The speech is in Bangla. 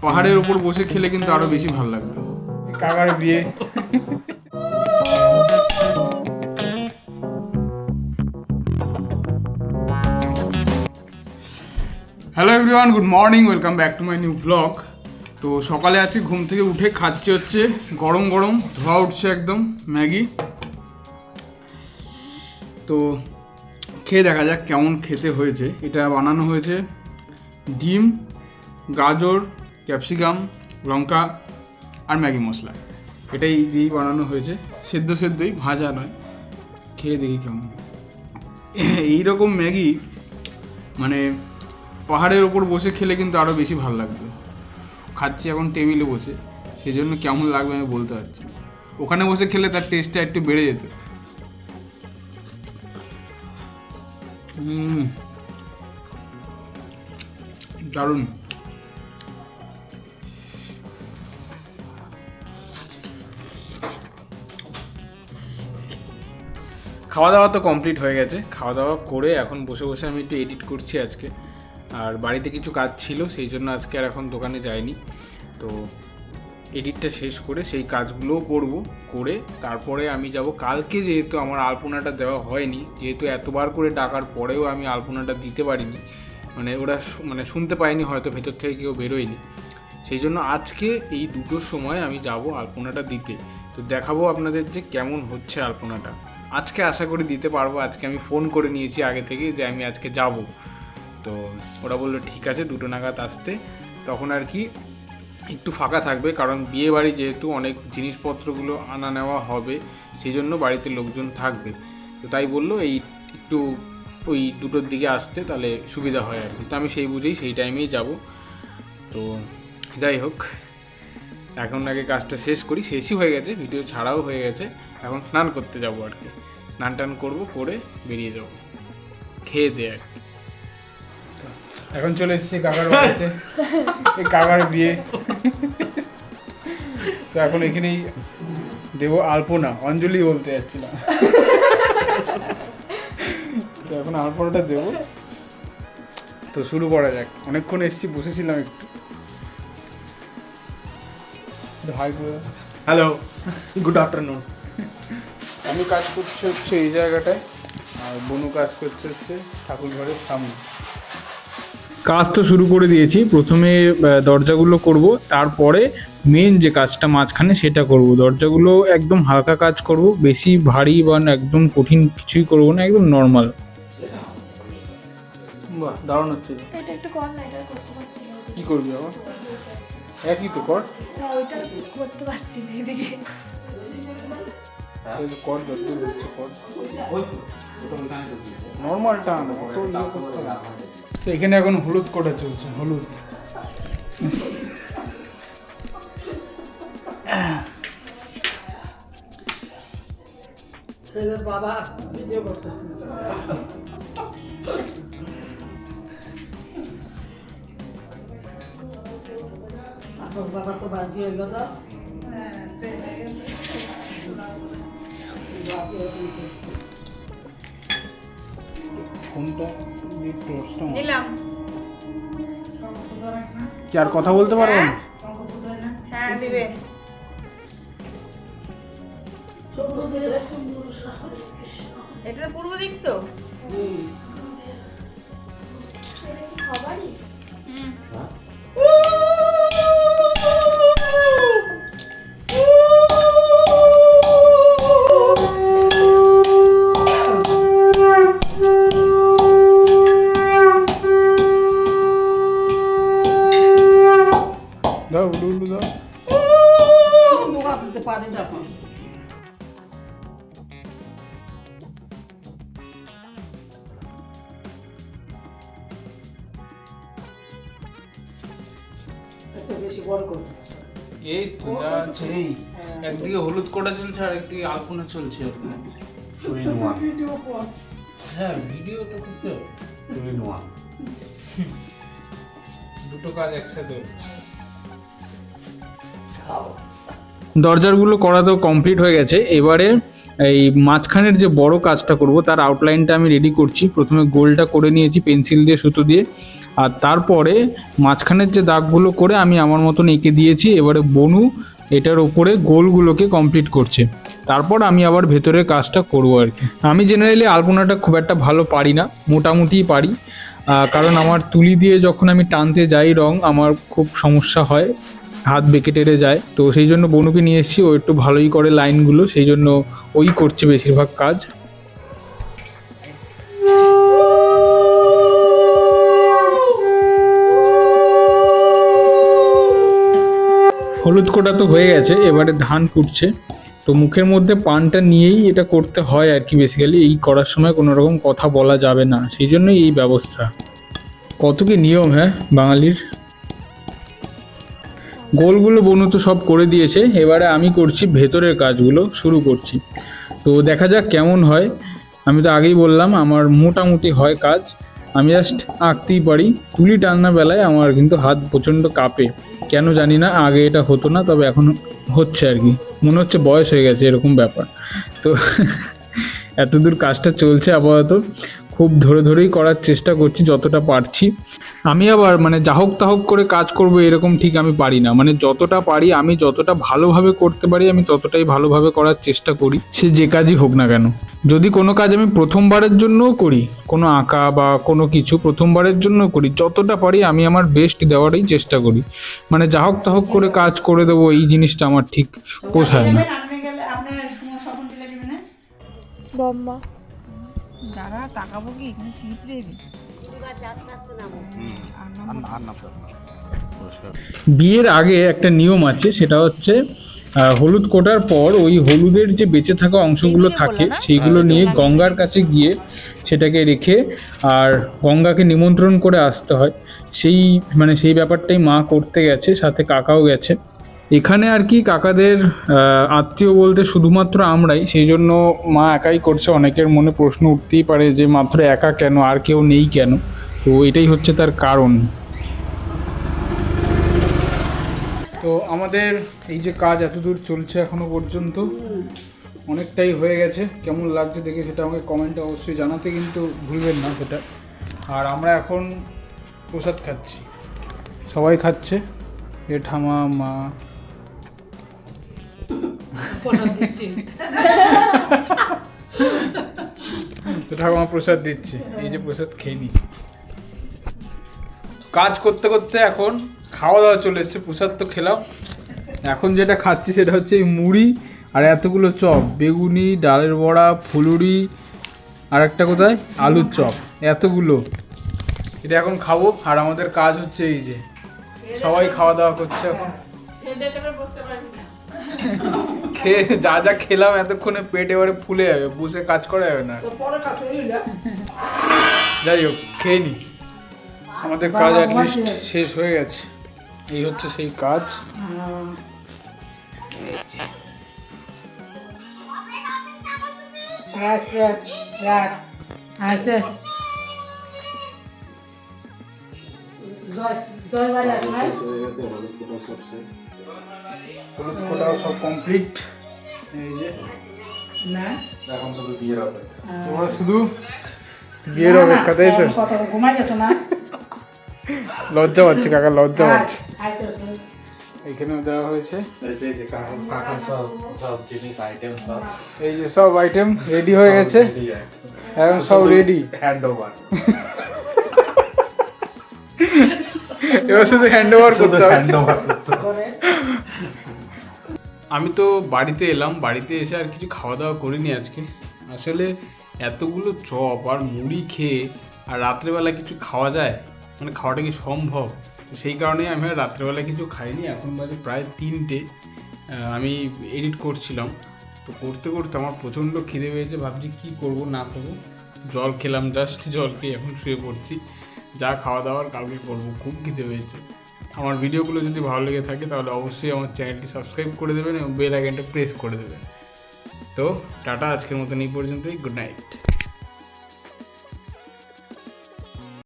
পাহাড়ের ওপর বসে খেলে কিন্তু আরো বেশি ভালো লাগবে। কাকার বিয়ে। Hello everyone, good morning, welcome back to my new blog. তো সকালে আছি, ঘুম থেকে উঠে খাচ্ছি হচ্ছে গরম গরম ধোয়া উঠছে একদম ম্যাগি। তো খেয়ে দেখা যাক কেমন খেতে হয়েছে। এটা বানানো হয়েছে ডিম, গাজর, ক্যাপসিকাম, লঙ্কা আর ম্যাগি মশলা, এটাই দিয়েই বানানো হয়েছে। সেদ্ধই, ভাজা নয়। খেয়ে দেখি কেমন। এইরকম ম্যাগি মানে পাহাড়ের ওপর বসে খেলে কিন্তু আরও বেশি ভালো লাগবে। খাচ্ছি এখন টেবিলে বসে, সেই জন্য কেমন লাগবে আমি বলতে পারছি না। ওখানে বসে খেলে তার টেস্টটা একটু বেড়ে যেত। দারুণ। খাওয়া দাওয়া তো কমপ্লিট হয়ে গেছে। খাওয়া দাওয়া করে এখন বসে বসে আমি একটু এডিট করছি আজকে। আর বাড়িতে কিছু কাজ ছিল, সেই জন্য আজকে আর এখন দোকানে যাইনি। তো এডিটটা শেষ করে সেই কাজগুলোও করে তারপরে আমি যাব কালকে। যেহেতু আমার আলপনাটা দেওয়া হয়নি, যেহেতু এতবার করে ডাকার পরেও আমি আলপনাটা দিতে পারিনি, মানে ওরা শুনতে পায়নি, হয়তো ভেতর থেকে কেউ বেরোয়নি, সেই জন্য আজকে এই দুটোর সময় আমি যাব আলপনাটা দিতে। তো দেখাবো আপনাদের যে কেমন হচ্ছে আলপনাটা। আজকে আশা করি দিতে পারবো। আজকে আমি ফোন করে নিয়েছি আগে থেকে যে আমি আজকে যাব। তো ওরা বললো ঠিক আছে 2টো নাগাদ আসতে, তখন আর কি একটু ফাঁকা থাকবে, কারণ বিয়ে বাড়ি যেহেতু অনেক জিনিসপত্রগুলো আনা নেওয়া হবে, সেই জন্য বাড়িতে লোকজন থাকবে। তো তাই বললো এই একটু ওই 2টোর দিকে আসতে, তাহলে সুবিধা হয় আর কি। তো আমি সেই বুঝেই সেই টাইমেই যাব। তো যাই হোক, এখন আগে কাজটা শেষ করি। শেষই হয়ে গেছে, ভিডিও ছাড়াও হয়ে গেছে। এখন স্নান করতে যাব আর কি। স্নান টান করবো, করে বেরিয়ে যাব খেয়ে দিয়ে আর কি। এখন চলে এসেছি কাকার বাড়িতে। এই কাকার বিয়ে। তো এখন এখানেই দেবো আলপনা, অঞ্জলি বলতে যাচ্ছিলাম। তো এখন আলপনাটা দেবো। তো শুরু করা যাক। অনেকক্ষণ এসেছি, বসেছিলাম একটু। Hi hello, good afternoon. আমি কাজ করছি হচ্ছে এই জায়গাটায়, আর বনু কাজ করছে হচ্ছে ঠাকুর ঘরের সামনে। কাজ তো শুরু করে দিয়েছি। প্রথমে দরজাগুলো করব, তারপরে মেন যে কাজটা মাঝখানে সেটা করব। দরজাগুলো একদম হালকা কাজ করব, বেশি ভারী বা একদম কঠিন কিছুই করব না, একদম নর্মাল। বাহ, দারুণ হচ্ছে। এটা একটু কর না, এটা করতে পারছি না। কি করবি আবার? একই তো কর। না, ওইটা করতে পারছি না এদিকে। কর, যতদূর হচ্ছে কর। নর্মালটা আনো, অত ইয়ে করতে হবে না। তো এখানে এখন হলুদ করা চলছে, হলুদ। বাবা ভিডিও করতে বাবা তো বাকি হয়ে গেল। কোনটা নিলাম। কি আর কথা বলতে পারবো না? হ্যাঁ দিবে। এটা তো পূর্ব দিক তো। সবারই। দাও, উলু দাও। পানি যাবো বেশি বড় করে। এই তো যা আছে, এই একদিকে হলুদ কোটা চলছে আর একদিকে আলপনা চলছে আর কি। হ্যাঁ, ভিডিও তো করতে হবে। দুটো কাজ একসাথে। দরজাগুলো করা তো কমপ্লিট হয়ে গেছে। এবারে এই মাঝখানের যে বড় কাজটা করব তার আউটলাইনটা আমি রেডি করছি। প্রথমে গোলটা করে নিয়েছি পেন্সিল দিয়ে, সুতো দিয়ে। আর তারপরে মাঝখানের যে দাগগুলো করে আমি আমার মতন এঁকে দিয়েছি। এবারে বনু এটার ওপরে গোলগুলোকে কমপ্লিট করছে, তারপর আমি আবার ভেতরের কাজটা করব আর কি। আমি জেনারেলি আলপনাটা খুব একটা ভালো পারি না, মোটামুটিই পারি, কারণ আমার তুলি দিয়ে যখন আমি টানতে যাই রং আমার খুব সমস্যা হয়, হাত বেঁকে টেরে যায়। তো সেই জন্য বনুকে নিয়ে এসেছি, ও একটু ভালোই করে লাইনগুলো, সেই জন্য ওই করছে বেশিরভাগ কাজ। হলুদ কোটা তো হয়ে গেছে, এবারে ধান কুটছে। তো মুখের মধ্যে পানটা নিয়েই এটা করতে হয় আর কি। বেসিক্যালি এই করার সময় কোনো রকম কথা বলা যাবে না, সেই জন্যই এই ব্যবস্থা। কত কি নিয়ম, হ্যাঁ, বাঙালির। গোলগুলো বনু তো সব করে দিয়েছে, এবারে আমি করছি ভেতরের কাজগুলো শুরু করছি। তো দেখা যাক কেমন হয়। আমি তো আগেই বললাম আমার মোটামুটি হয় কাজ, আমি জাস্ট আঁকতেই পারি। তুলি টান্না বেলায় আমার কিন্তু হাত প্রচণ্ড কাঁপে, কেন জানি না। আগে এটা হতো না, তবে এখন হচ্ছে আর কি, মনে হচ্ছে বয়স হয়ে গেছে এরকম ব্যাপার। তো এতদূর কাজটা চলছে আপাতত, খুব ধরে ধরেই করার চেষ্টা করছি যতটা পারছি। আমি আবার মানে যাহোক তাহোক করে কাজ করব এরকম ঠিক আমি পারি না, মানে যতটা পারি, আমি যতটা ভালোভাবে করতে পারি আমি ততটাই ভালোভাবে করার চেষ্টা করি, সে যে কাজই হোক না কেন। যদি কোনো কাজ আমি প্রথমবারের জন্যও করি, কোনো আঁকা বা কোনো কিছু প্রথমবারের জন্য করি, যতটা পারি আমি আমার বেস্ট দেওয়ারই চেষ্টা করি। মানে যাহোক তাহোক করে কাজ করে দেবো এই জিনিসটা আমার ঠিক পোষায় না। আপনি গেলে আপনার স্বপন চলে যাবে না বম্মা দাঁড়া তাকাবো কি এখানে চিপ দেবে বিয়ের আগে একটা নিয়ম আছে, সেটা হচ্ছে হলুদ কোটার পর ওই হলুদের যে বেঁচে থাকা অংশগুলো থাকে সেইগুলো নিয়ে গঙ্গার কাছে গিয়ে সেটাকে রেখে আর গঙ্গাকে নিমন্ত্রণ করে আসতে হয়। সেই ব্যাপারটাই মা করতে গেছে, সাথে কাকাও গেছে। এখানে আর কি কাকাদের আত্মীয় বলতে শুধুমাত্র আমরাই, সেই জন্য মা একাই করছে। অনেকের মনে প্রশ্ন উঠতেই পারে যে মাত্র একা কেন, আর কেউ নেই কেন? তো এটাই হচ্ছে তার কারণ। তো আমাদের এই যে কাজ এতদূর চলছে এখনো পর্যন্ত, অনেকটাই হয়ে গেছে। কেমন লাগছে দেখে সেটা আমাকে কমেন্টে অবশ্যই জানাতে কিন্তু ভুলবেন না সেটা। আর আমরা এখন প্রসাদ খাচ্ছি, সবাই খাচ্ছে, এ ঠামা, মা। তো ঠাকুমা প্রসাদ দিচ্ছে, এই যে প্রসাদ খেয়ে নি। কাজ করতে করতে এখন খাওয়া দাওয়া চলে এসছে। প্রসাদ তো খেলাম, এখন যেটা খাচ্ছি সেটা হচ্ছে এই মুড়ি আর এতগুলো চপ, বেগুনি, ডালের বড়া, ফুলুরি, আর একটা কোথায় আলুর চপ, এতগুলো এটা এখন খাবো। আর আমাদের কাজ হচ্ছে এই যে সবাই খাওয়া দাওয়া করছে এখন। খেয়ে যা যা খেলাম এতক্ষণে পেট এবারে ফুলে যাবে, বসে কাজ করা যাবে না। যাই হোক, খেয়ে নি। আমাদের কাজ অ্যাটলিস্ট শেষ হয়ে গেছে। এই হচ্ছে সেই কাজ। হলুদ ফোটাও সব কমপ্লিট। এই যে এখন শুধু বিয়ের অপেক্ষা, তোমরা শুধু বিয়ের অপেক্ষা, তাই তো? লজ্জা পাচ্ছে কাকা, লজ্জা পাচ্ছে। এখানেও দেওয়া হয়েছে এই যে সব আইটেম রেডি হয়ে গেছে, এখন সব রেডি, হ্যান্ড ওভার। এবার শুধু হ্যান্ড ওভার করতে হবে। আমি তো বাড়িতে এলাম, বাড়িতে এসে আর কিছু খাওয়া দাওয়া করিনি আজকে। আসলে এতগুলো চপ আর মুড়ি খেয়ে আর রাত্রেবেলা কিছু খাওয়া যায়, মানে খাওয়াটা কি সম্ভব? তো সেই কারণেই আমি আর রাত্রেবেলা কিছু খাইনি। এখন বাজে প্রায় 3টে। আমি এডিট করছিলাম, তো করতে করতে আমার প্রচণ্ড খিদে পেয়েছে। ভাবছি কী করবো না করবো, জল খেলাম, জাস্ট জল খেয়ে এখন শুয়ে পড়ছি। যা খাওয়া দাওয়ার কালকে করবো, খুব খিদে পেয়েছে। আমার ভিডিওগুলো যদি ভালো লেগে থাকে তাহলে অবশ্যই আমার চ্যানেলটি সাবস্ক্রাইব করে দেবেন এবং বেল আইকনটা প্রেস করে দেবেন। তো টাটা, আজকের মতন এই পর্যন্তই। Good night.